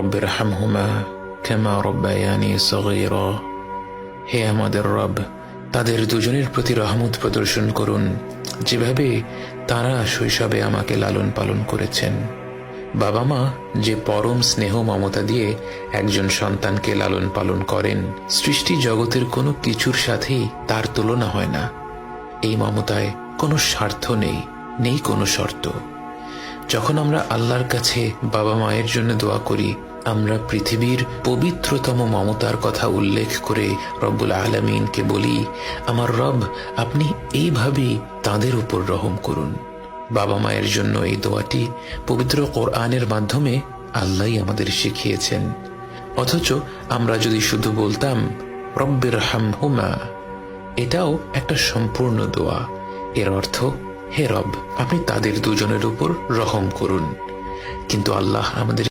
রব্বিরহামহুমা কামা রব্বায়ানি সগীরা। হে আমাদের রব, তাদের দুজনের প্রতি রহমত প্রদর্শন করুন যেভাবে তারা শৈশবে আমাকে লালন পালন করেছেন। বাবা মা যে পরম স্নেহ মমতা দিয়ে একজন সন্তানকে লালন পালন করেন, সৃষ্টি জগতের কোনো কিছুর সাথেই তার তুলনা হয় না। এই মমতায় কোনো স্বার্থ নেই, নেই কোনো শর্ত। যখন আমরা আল্লাহর কাছে বাবা মায়ের জন্য দোয়া করি, আমরা পৃথিবীর পবিত্রতম মমতার কথা উল্লেখ করে রব্বুল আলামিনকে বলি, আমার রব, আপনি এইভাবেই তাদের উপর রহম করুন। বাবা মায়ের জন্য এই দোয়াটি পবিত্র কোরআনের মাধ্যমে আল্লাহই আমাদের শিখিয়েছেন। অথচ আমরা যদি শুধু বলতাম রব্বিরহামহুমা, এটাও একটা সম্পূর্ণ দোয়া। এর অর্থ, হে রব, আপনি তাদের দুজনের উপর রহম করুন। কিন্তু আল্লাহ আমাদের